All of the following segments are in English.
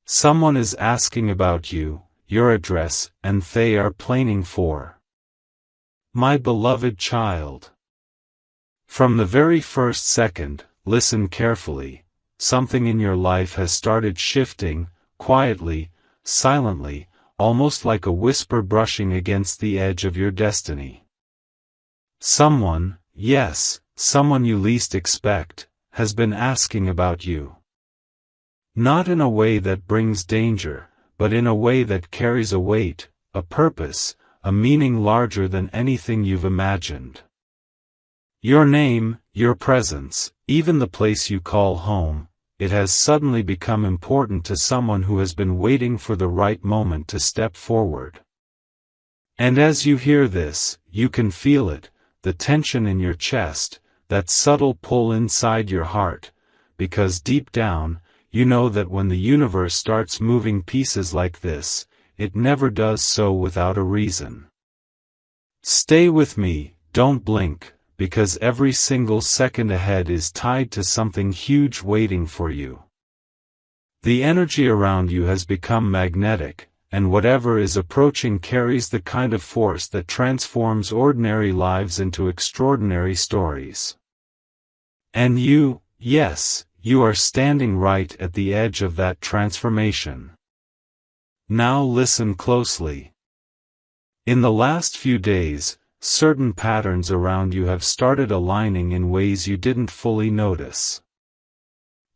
Someone is asking about you, your address, and they are planning for. My beloved child. From the very first second, listen carefully, something in your life has started shifting, quietly, silently, almost like a whisper brushing against the edge of your destiny. Someone, yes, someone you least expect, has been asking about you. Not in a way that brings danger, but in a way that carries a weight, a purpose, a meaning larger than anything you've imagined. Your name, your presence, even the place you call home, it has suddenly become important to someone who has been waiting for the right moment to step forward. And as you hear this, you can feel it, the tension in your chest, that subtle pull inside your heart, because deep down, you know that when the universe starts moving pieces like this, it never does so without a reason. Stay with me, don't blink, because every single second ahead is tied to something huge waiting for you. The energy around you has become magnetic, and whatever is approaching carries the kind of force that transforms ordinary lives into extraordinary stories. And you, yes, you are standing right at the edge of that transformation. Now listen closely. In the last few days, certain patterns around you have started aligning in ways you didn't fully notice.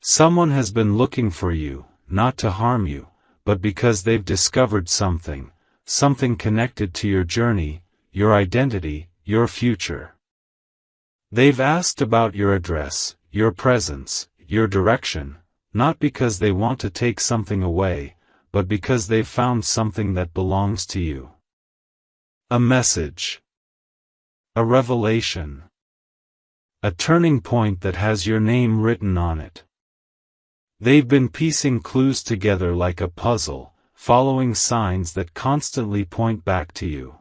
Someone has been looking for you, not to harm you, but because they've discovered something connected to your journey, your identity, your future. They've asked about your address, your presence, your direction, not because they want to take something away, but because they've found something that belongs to you. A message. A revelation. A turning point that has your name written on it. They've been piecing clues together like a puzzle, following signs that constantly point back to you.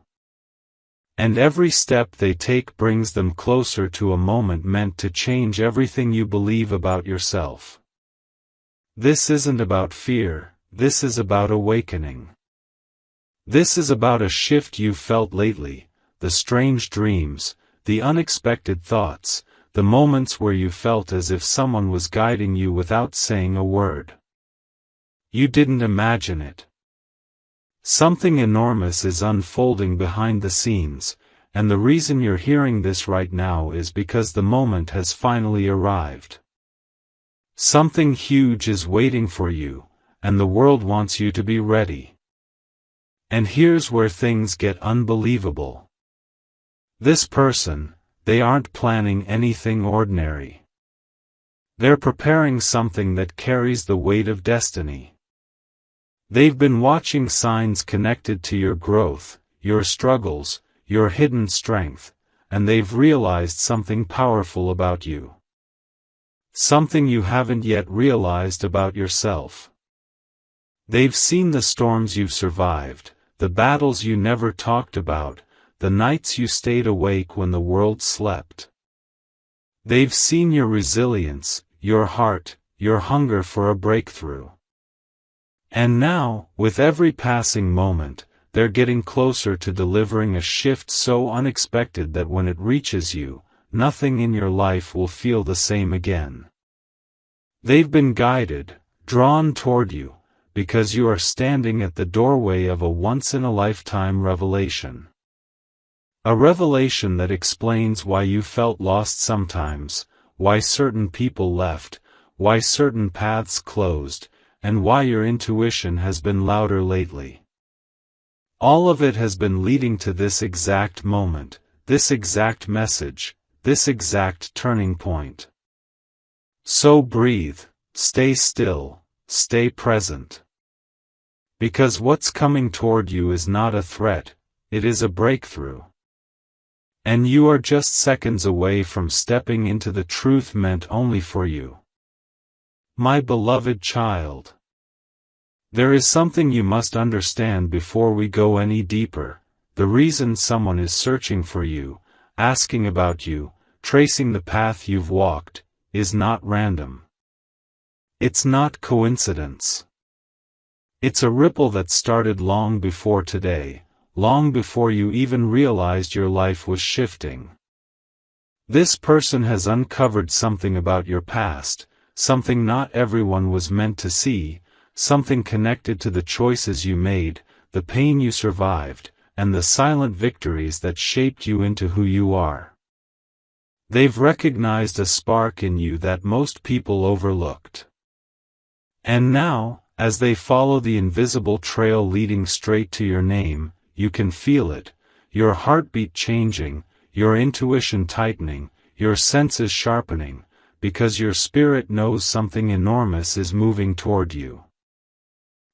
And every step they take brings them closer to a moment meant to change everything you believe about yourself. This isn't about fear, this is about awakening. This is about a shift you've felt lately, the strange dreams, the unexpected thoughts, the moments where you felt as if someone was guiding you without saying a word. You didn't imagine it. Something enormous is unfolding behind the scenes, and the reason you're hearing this right now is because the moment has finally arrived. Something huge is waiting for you, and the world wants you to be ready. And here's where things get unbelievable. This person, they aren't planning anything ordinary. They're preparing something that carries the weight of destiny. They've been watching signs connected to your growth, your struggles, your hidden strength, and they've realized something powerful about you. Something you haven't yet realized about yourself. They've seen the storms you've survived, the battles you never talked about, the nights you stayed awake when the world slept. They've seen your resilience, your heart, your hunger for a breakthrough. And now, with every passing moment, they're getting closer to delivering a shift so unexpected that when it reaches you, nothing in your life will feel the same again. They've been guided, drawn toward you, because you are standing at the doorway of a once-in-a-lifetime revelation. A revelation that explains why you felt lost sometimes, why certain people left, why certain paths closed, and why your intuition has been louder lately. All of it has been leading to this exact moment, this exact message, this exact turning point. So breathe, stay still, stay present. Because what's coming toward you is not a threat, it is a breakthrough. And you are just seconds away from stepping into the truth meant only for you. My beloved child. There is something you must understand before we go any deeper. The reason someone is searching for you, asking about you, tracing the path you've walked, is not random. It's not coincidence. It's a ripple that started long before today, long before you even realized your life was shifting. This person has uncovered something about your past, something not everyone was meant to see, something connected to the choices you made, the pain you survived, and the silent victories that shaped you into who you are. They've recognized a spark in you that most people overlooked. And now, as they follow the invisible trail leading straight to your name, you can feel it, your heartbeat changing, your intuition tightening, your senses sharpening, because your spirit knows something enormous is moving toward you.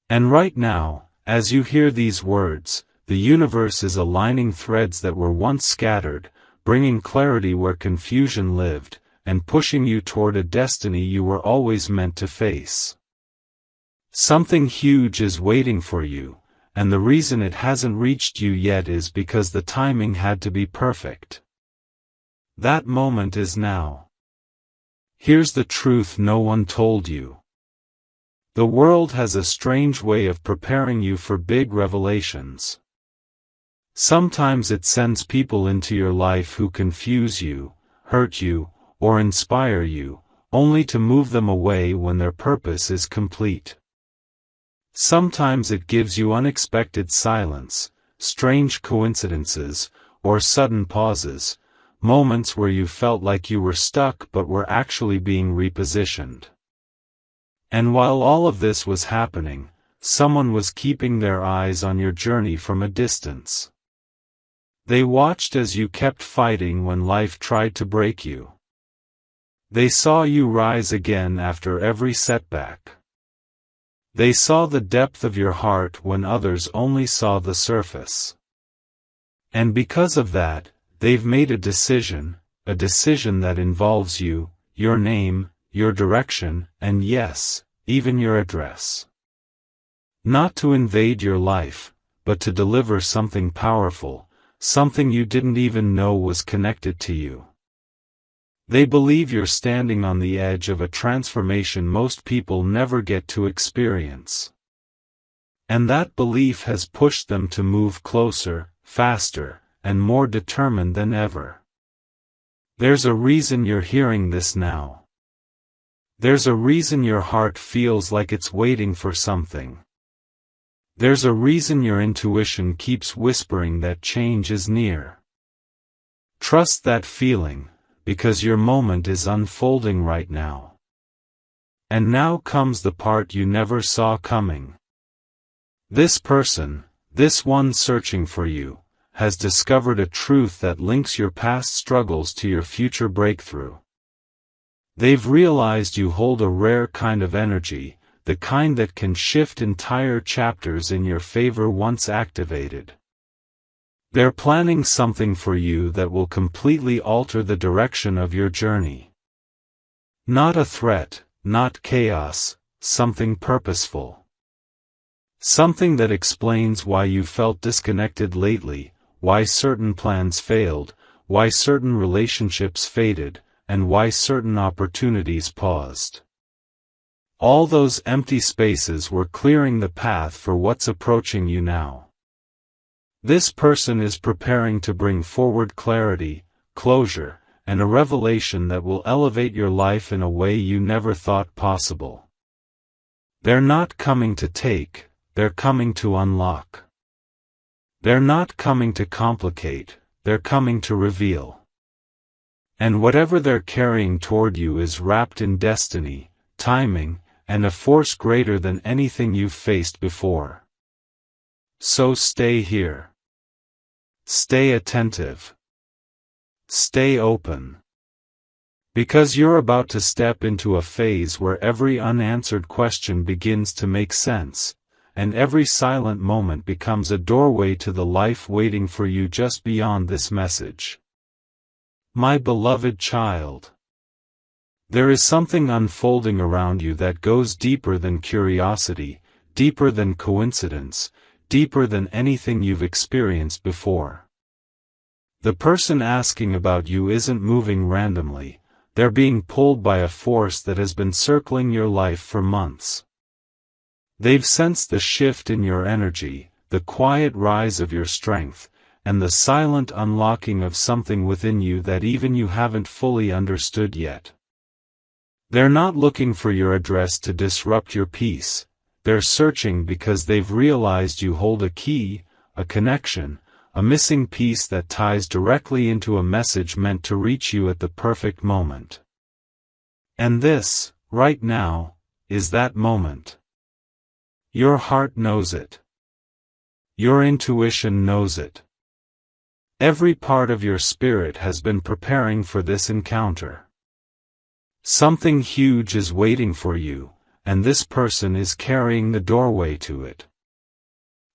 And right now, as you hear these words, the universe is aligning threads that were once scattered, bringing clarity where confusion lived, and pushing you toward a destiny you were always meant to face. Something huge is waiting for you, and the reason it hasn't reached you yet is because the timing had to be perfect. That moment is now. Here's the truth no one told you. The world has a strange way of preparing you for big revelations. Sometimes it sends people into your life who confuse you, hurt you, or inspire you, only to move them away when their purpose is complete. Sometimes it gives you unexpected silence, strange coincidences, or sudden pauses, moments where you felt like you were stuck but were actually being repositioned. And while all of this was happening, someone was keeping their eyes on your journey from a distance. They watched as you kept fighting when life tried to break you. They saw you rise again after every setback. They saw the depth of your heart when others only saw the surface. And because of that, they've made a decision that involves you, your name, your direction, and yes, even your address. Not to invade your life, but to deliver something powerful, something you didn't even know was connected to you. They believe you're standing on the edge of a transformation most people never get to experience. And that belief has pushed them to move closer, faster, and more determined than ever. There's a reason you're hearing this now. There's a reason your heart feels like it's waiting for something. There's a reason your intuition keeps whispering that change is near. Trust that feeling, because your moment is unfolding right now. And now comes the part you never saw coming. This person, this one searching for you, has discovered a truth that links your past struggles to your future breakthrough. They've realized you hold a rare kind of energy, the kind that can shift entire chapters in your favor once activated. They're planning something for you that will completely alter the direction of your journey. Not a threat, not chaos, something purposeful. Something that explains why you felt disconnected lately, why certain plans failed, why certain relationships faded, and why certain opportunities paused. All those empty spaces were clearing the path for what's approaching you now. This person is preparing to bring forward clarity, closure, and a revelation that will elevate your life in a way you never thought possible. They're not coming to take, they're coming to unlock. They're not coming to complicate, they're coming to reveal. And whatever they're carrying toward you is wrapped in destiny, timing, and a force greater than anything you've faced before. So stay here. Stay attentive. Stay open. Because you're about to step into a phase where every unanswered question begins to make sense, and every silent moment becomes a doorway to the life waiting for you just beyond this message. My beloved child. There is something unfolding around you that goes deeper than curiosity, deeper than coincidence, deeper than anything you've experienced before. The person asking about you isn't moving randomly, they're being pulled by a force that has been circling your life for months. They've sensed the shift in your energy, the quiet rise of your strength, and the silent unlocking of something within you that even you haven't fully understood yet. They're not looking for your address to disrupt your peace. They're searching because they've realized you hold a key, a connection, a missing piece that ties directly into a message meant to reach you at the perfect moment. And this, right now, is that moment. Your heart knows it. Your intuition knows it. Every part of your spirit has been preparing for this encounter. Something huge is waiting for you, and this person is carrying the doorway to it.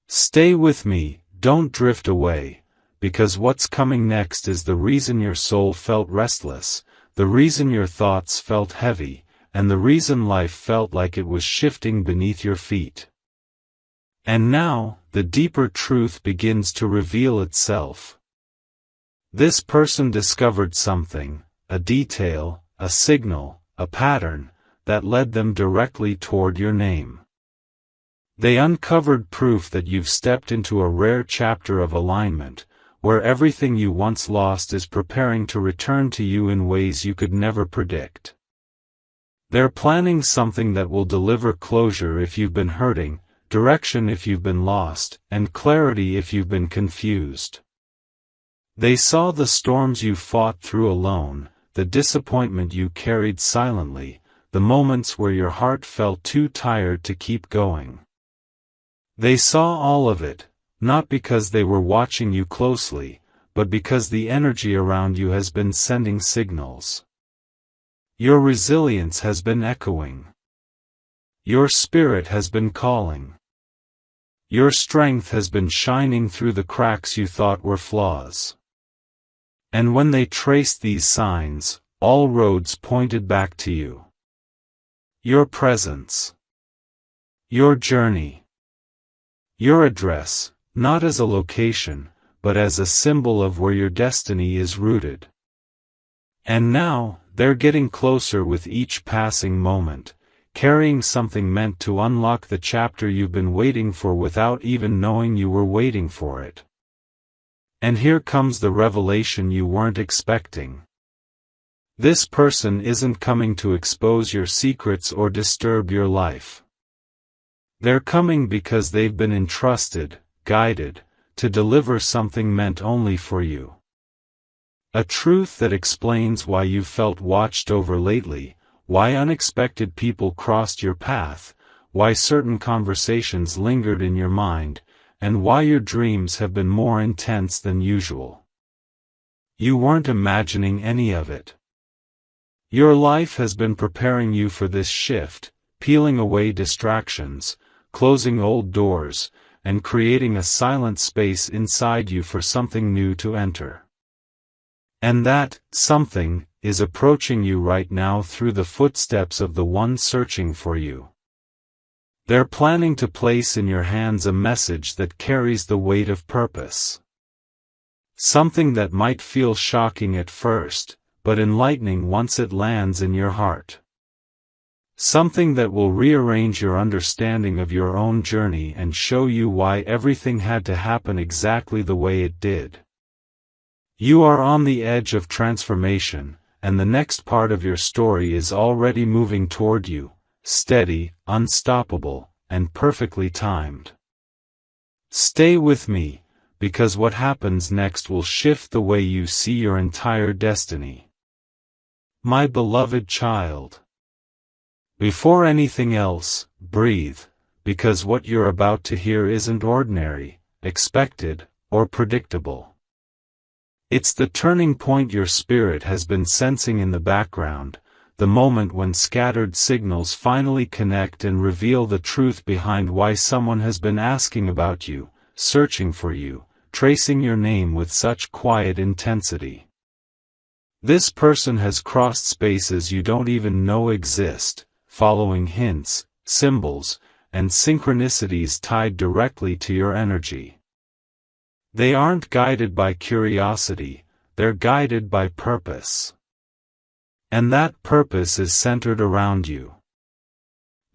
Stay with me, don't drift away, because what's coming next is the reason your soul felt restless, the reason your thoughts felt heavy, and the reason life felt like it was shifting beneath your feet. And now, the deeper truth begins to reveal itself. This person discovered something, a detail, a signal, a pattern, that led them directly toward your name. They uncovered proof that you've stepped into a rare chapter of alignment, where everything you once lost is preparing to return to you in ways you could never predict. They're planning something that will deliver closure if you've been hurting, direction if you've been lost, and clarity if you've been confused. They saw the storms you fought through alone, the disappointment you carried silently, the moments where your heart felt too tired to keep going. They saw all of it, not because they were watching you closely, but because the energy around you has been sending signals. Your resilience has been echoing. Your spirit has been calling. Your strength has been shining through the cracks you thought were flaws. And when they traced these signs, all roads pointed back to you. Your presence. Your journey. Your address, not as a location, but as a symbol of where your destiny is rooted. And now, they're getting closer with each passing moment, carrying something meant to unlock the chapter you've been waiting for without even knowing you were waiting for it. And here comes the revelation you weren't expecting. This person isn't coming to expose your secrets or disturb your life. They're coming because they've been entrusted, guided, to deliver something meant only for you. A truth that explains why you've felt watched over lately, why unexpected people crossed your path, why certain conversations lingered in your mind, and why your dreams have been more intense than usual. You weren't imagining any of it. Your life has been preparing you for this shift, peeling away distractions, closing old doors, and creating a silent space inside you for something new to enter. And that something is approaching you right now through the footsteps of the one searching for you. They're planning to place in your hands a message that carries the weight of purpose. Something that might feel shocking at first, but enlightening once it lands in your heart. Something that will rearrange your understanding of your own journey and show you why everything had to happen exactly the way it did. You are on the edge of transformation, and the next part of your story is already moving toward you, steady, unstoppable, and perfectly timed. Stay with me, because what happens next will shift the way you see your entire destiny. My beloved child. Before anything else, breathe, because what you're about to hear isn't ordinary, expected, or predictable. It's the turning point your spirit has been sensing in the background, the moment when scattered signals finally connect and reveal the truth behind why someone has been asking about you, searching for you, tracing your name with such quiet intensity. This person has crossed spaces you don't even know exist, following hints, symbols, and synchronicities tied directly to your energy. They aren't guided by curiosity, they're guided by purpose. And that purpose is centered around you.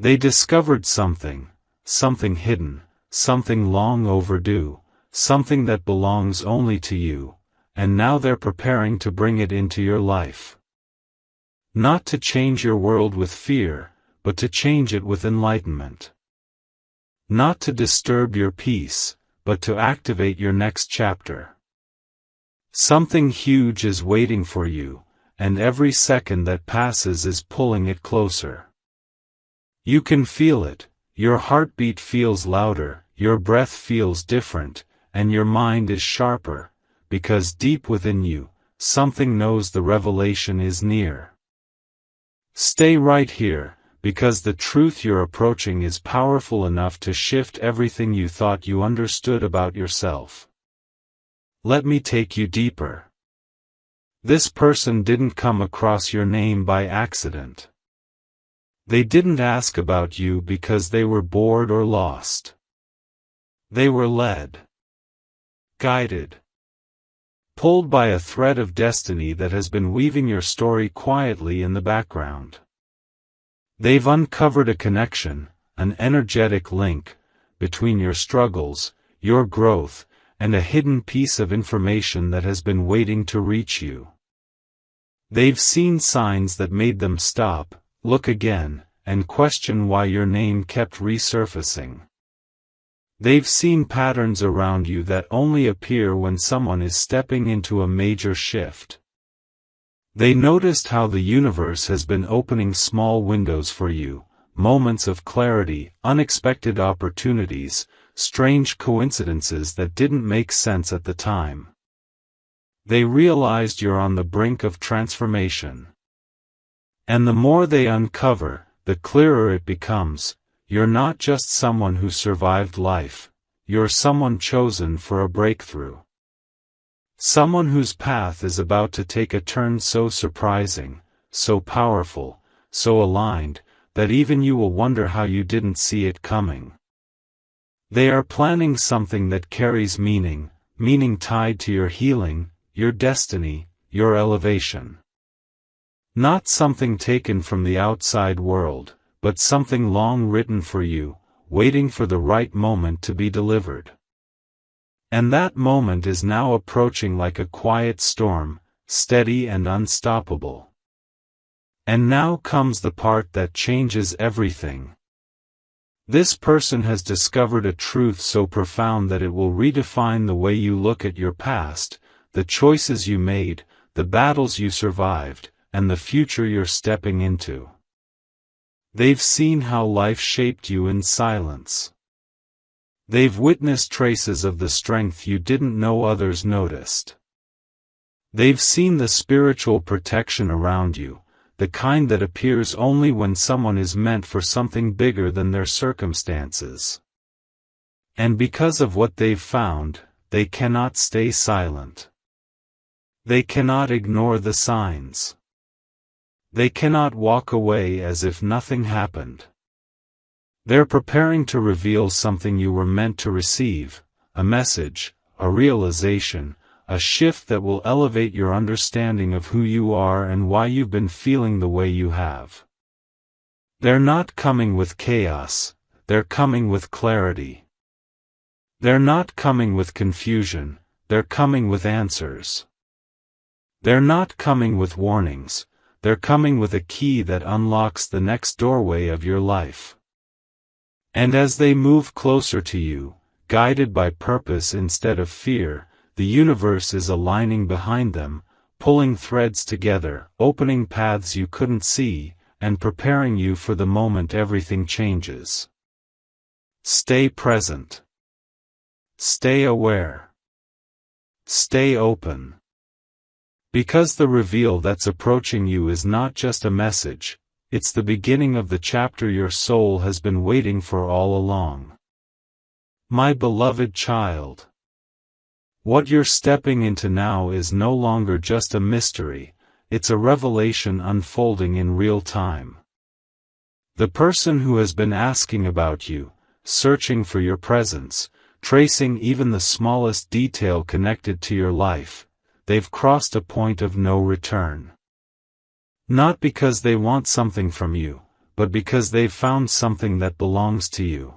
They discovered something, something hidden, something long overdue, something that belongs only to you, and now they're preparing to bring it into your life. Not to change your world with fear, but to change it with enlightenment. Not to disturb your peace, but to activate your next chapter. Something huge is waiting for you, and every second that passes is pulling it closer. You can feel it, your heartbeat feels louder, your breath feels different, and your mind is sharper, because deep within you, something knows the revelation is near. Stay right here, because the truth you're approaching is powerful enough to shift everything you thought you understood about yourself. Let me take you deeper. This person didn't come across your name by accident. They didn't ask about you because they were bored or lost. They were led, guided, pulled by a thread of destiny that has been weaving your story quietly in the background. They've uncovered a connection, an energetic link, between your struggles, your growth, and a hidden piece of information that has been waiting to reach you. They've seen signs that made them stop, look again, and question why your name kept resurfacing. They've seen patterns around you that only appear when someone is stepping into a major shift. They noticed how the universe has been opening small windows for you, moments of clarity, unexpected opportunities, strange coincidences that didn't make sense at the time. They realized you're on the brink of transformation. And the more they uncover, the clearer it becomes. You're not just someone who survived life, you're someone chosen for a breakthrough. Someone whose path is about to take a turn so surprising, so powerful, so aligned, that even you will wonder how you didn't see it coming. They are planning something that carries meaning, meaning tied to your healing, your destiny, your elevation. Not something taken from the outside world, but something long written for you, waiting for the right moment to be delivered. And that moment is now approaching like a quiet storm, steady and unstoppable. And now comes the part that changes everything. This person has discovered a truth so profound that it will redefine the way you look at your past, the choices you made, the battles you survived, and the future you're stepping into. They've seen how life shaped you in silence. They've witnessed traces of the strength you didn't know others noticed. They've seen the spiritual protection around you, the kind that appears only when someone is meant for something bigger than their circumstances. And because of what they've found, they cannot stay silent. They cannot ignore the signs. They cannot walk away as if nothing happened. They're preparing to reveal something you were meant to receive, a message, a realization, a shift that will elevate your understanding of who you are and why you've been feeling the way you have. They're not coming with chaos, they're coming with clarity. They're not coming with confusion, they're coming with answers. They're not coming with warnings, they're coming with a key that unlocks the next doorway of your life. And as they move closer to you, guided by purpose instead of fear, the universe is aligning behind them, pulling threads together, opening paths you couldn't see, and preparing you for the moment everything changes. Stay present. Stay aware. Stay open. Because the reveal that's approaching you is not just a message, it's the beginning of the chapter your soul has been waiting for all along. My beloved child. What you're stepping into now is no longer just a mystery, it's a revelation unfolding in real time. The person who has been asking about you, searching for your presence, tracing even the smallest detail connected to your life, they've crossed a point of no return. Not because they want something from you, but because they've found something that belongs to you.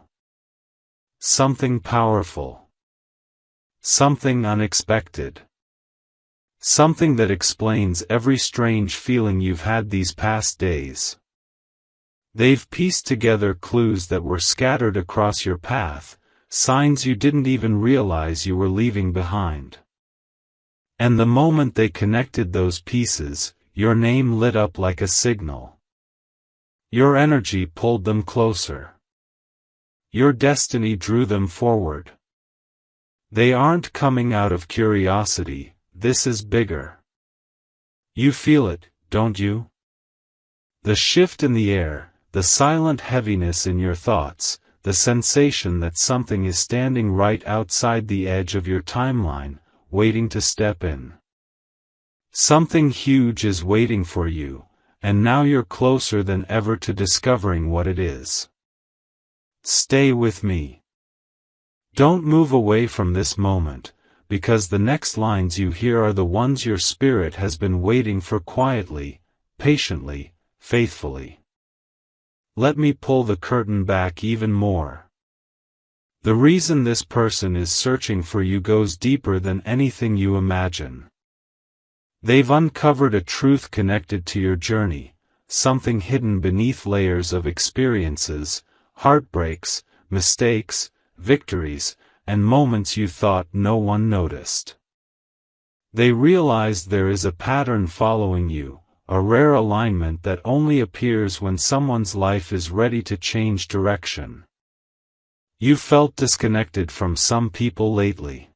something powerful. Something unexpected. Something that explains every strange feeling you've had these past days. They've pieced together clues that were scattered across your path, signs you didn't even realize you were leaving behind. And the moment they connected those pieces, your name lit up like a signal. Your energy pulled them closer. Your destiny drew them forward. They aren't coming out of curiosity, this is bigger. You feel it, don't you? The shift in the air, the silent heaviness in your thoughts, the sensation that something is standing right outside the edge of your timeline, waiting to step in. Something huge is waiting for you, and now you're closer than ever to discovering what it is. Stay with me. Don't move away from this moment, because the next lines you hear are the ones your spirit has been waiting for quietly, patiently, faithfully. Let me pull the curtain back even more. The reason this person is searching for you goes deeper than anything you imagine. They've uncovered a truth connected to your journey, something hidden beneath layers of experiences, heartbreaks, mistakes, victories, and moments you thought no one noticed. They realized there is a pattern following you, a rare alignment that only appears when someone's life is ready to change direction. You felt disconnected from some people lately.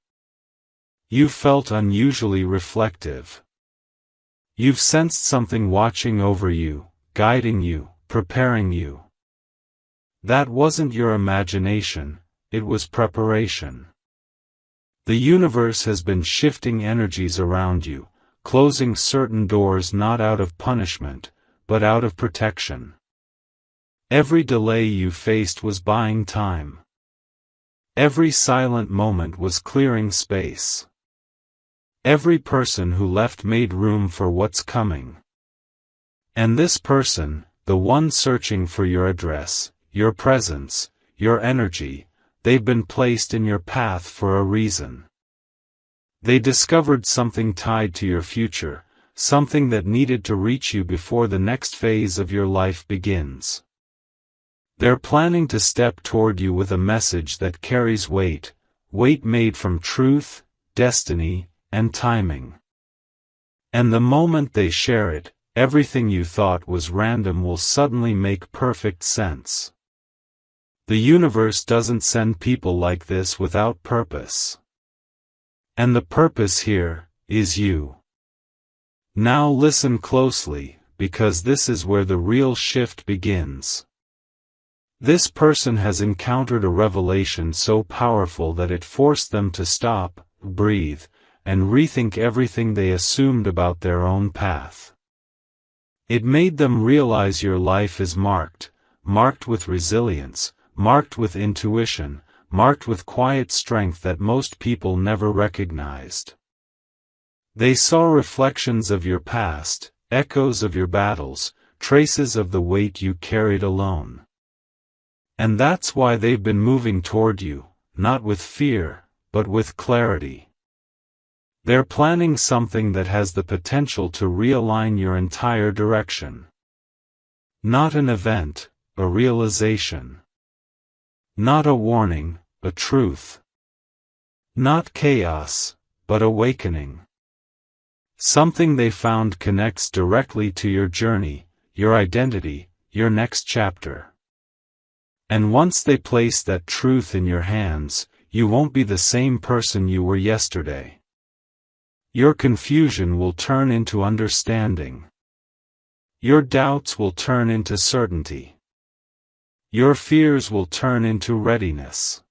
You felt unusually reflective. You've sensed something watching over you, guiding you, preparing you. That wasn't your imagination, it was preparation. The universe has been shifting energies around you, closing certain doors not out of punishment, but out of protection. Every delay you faced was buying time. Every silent moment was clearing space. Every person who left made room for what's coming. And this person, the one searching for your address, your presence, your energy, they've been placed in your path for a reason. They discovered something tied to your future, something that needed to reach you before the next phase of your life begins. They're planning to step toward you with a message that carries weight made from truth, destiny, and timing. And the moment they share it, everything you thought was random will suddenly make perfect sense. The universe doesn't send people like this without purpose. And the purpose here is you. Now listen closely, because this is where the real shift begins. This person has encountered a revelation so powerful that it forced them to stop, breathe, and rethink everything they assumed about their own path. It made them realize your life is marked with resilience, marked with intuition, marked with quiet strength that most people never recognized. They saw reflections of your past, echoes of your battles, traces of the weight you carried alone. And that's why they've been moving toward you, not with fear, but with clarity. They're planning something that has the potential to realign your entire direction. Not an event, a realization. Not a warning, a truth. Not chaos, but awakening. Something they found connects directly to your journey, your identity, your next chapter. And once they place that truth in your hands, you won't be the same person you were yesterday. Your confusion will turn into understanding. Your doubts will turn into certainty. Your fears will turn into readiness.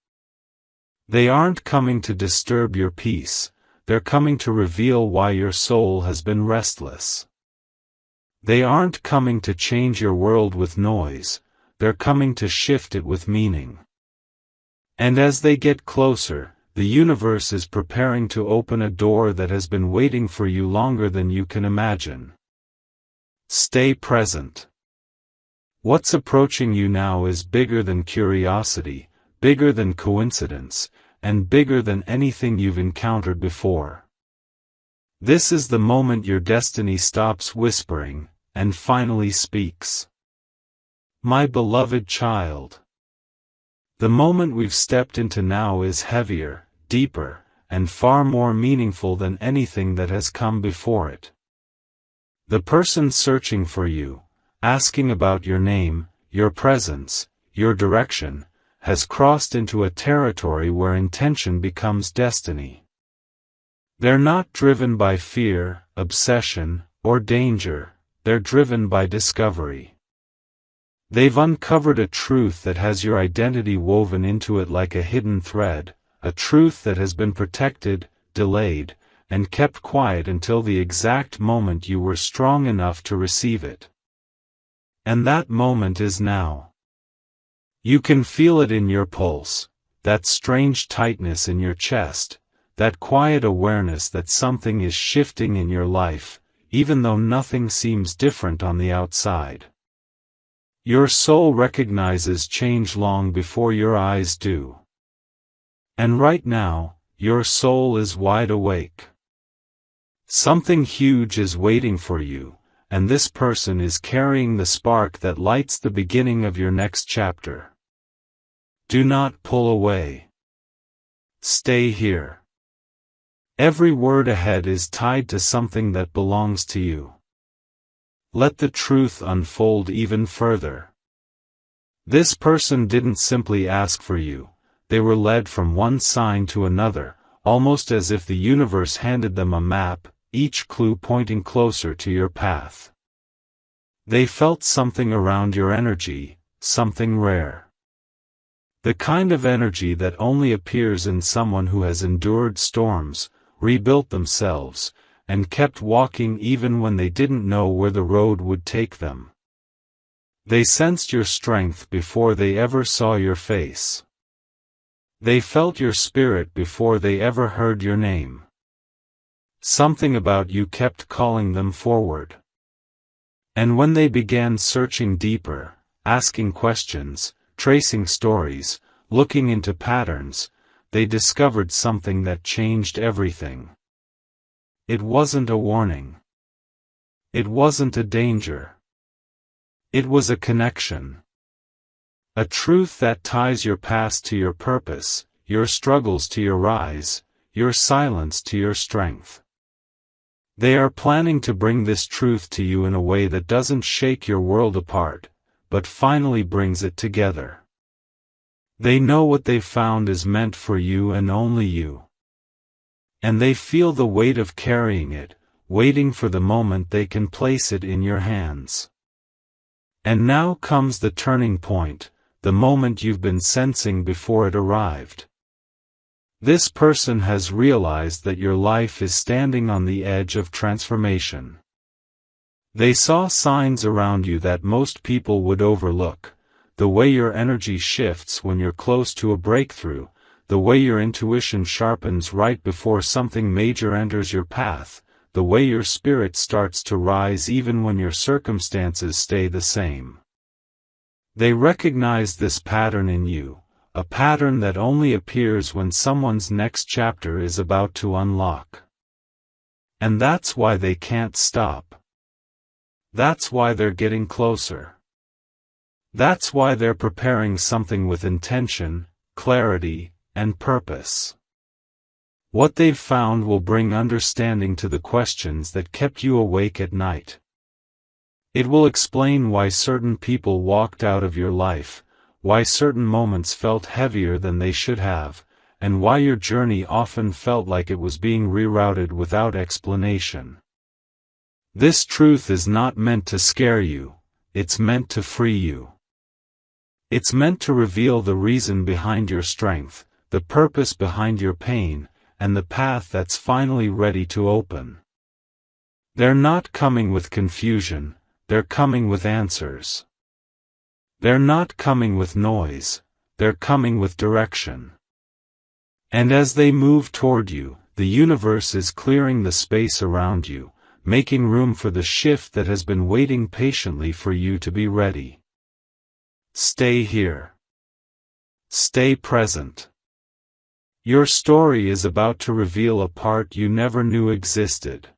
They aren't coming to disturb your peace, they're coming to reveal why your soul has been restless. They aren't coming to change your world with noise, they're coming to shift it with meaning. And as they get closer, the universe is preparing to open a door that has been waiting for you longer than you can imagine. Stay present. What's approaching you now is bigger than curiosity, bigger than coincidence, and bigger than anything you've encountered before. This is the moment your destiny stops whispering, and finally speaks. My beloved child. The moment we've stepped into now is heavier, deeper, and far more meaningful than anything that has come before it. The person searching for you, asking about your name, your presence, your direction, has crossed into a territory where intention becomes destiny. They're not driven by fear, obsession, or danger, they're driven by discovery. They've uncovered a truth that has your identity woven into it like a hidden thread, a truth that has been protected, delayed, and kept quiet until the exact moment you were strong enough to receive it. And that moment is now. You can feel it in your pulse, that strange tightness in your chest, that quiet awareness that something is shifting in your life, even though nothing seems different on the outside. Your soul recognizes change long before your eyes do. And right now, your soul is wide awake. Something huge is waiting for you, and this person is carrying the spark that lights the beginning of your next chapter. Do not pull away. Stay here. Every word ahead is tied to something that belongs to you. Let the truth unfold even further. This person didn't simply ask for you, they were led from one sign to another, almost as if the universe handed them a map, each clue pointing closer to your path. They felt something around your energy, something rare. The kind of energy that only appears in someone who has endured storms, rebuilt themselves, and kept walking even when they didn't know where the road would take them. They sensed your strength before they ever saw your face. They felt your spirit before they ever heard your name. Something about you kept calling them forward. And when they began searching deeper, asking questions, tracing stories, looking into patterns, they discovered something that changed everything. It wasn't a warning. It wasn't a danger. It was a connection. A truth that ties your past to your purpose, your struggles to your rise, your silence to your strength. They are planning to bring this truth to you in a way that doesn't shake your world apart, but finally brings it together. They know what they've found is meant for you and only you. And they feel the weight of carrying it, waiting for the moment they can place it in your hands. And now comes the turning point, the moment you've been sensing before it arrived. This person has realized that your life is standing on the edge of transformation. They saw signs around you that most people would overlook, the way your energy shifts when you're close to a breakthrough, the way your intuition sharpens right before something major enters your path, the way your spirit starts to rise even when your circumstances stay the same. They recognize this pattern in you, a pattern that only appears when someone's next chapter is about to unlock. And that's why they can't stop. That's why they're getting closer. That's why they're preparing something with intention, clarity, and purpose. What they've found will bring understanding to the questions that kept you awake at night. It will explain why certain people walked out of your life, why certain moments felt heavier than they should have, and why your journey often felt like it was being rerouted without explanation. This truth is not meant to scare you, it's meant to free you. It's meant to reveal the reason behind your strength, the purpose behind your pain, and the path that's finally ready to open. They're not coming with confusion, they're coming with answers. They're not coming with noise, they're coming with direction. And as they move toward you, the universe is clearing the space around you, making room for the shift that has been waiting patiently for you to be ready. Stay here. Stay present. Your story is about to reveal a part you never knew existed.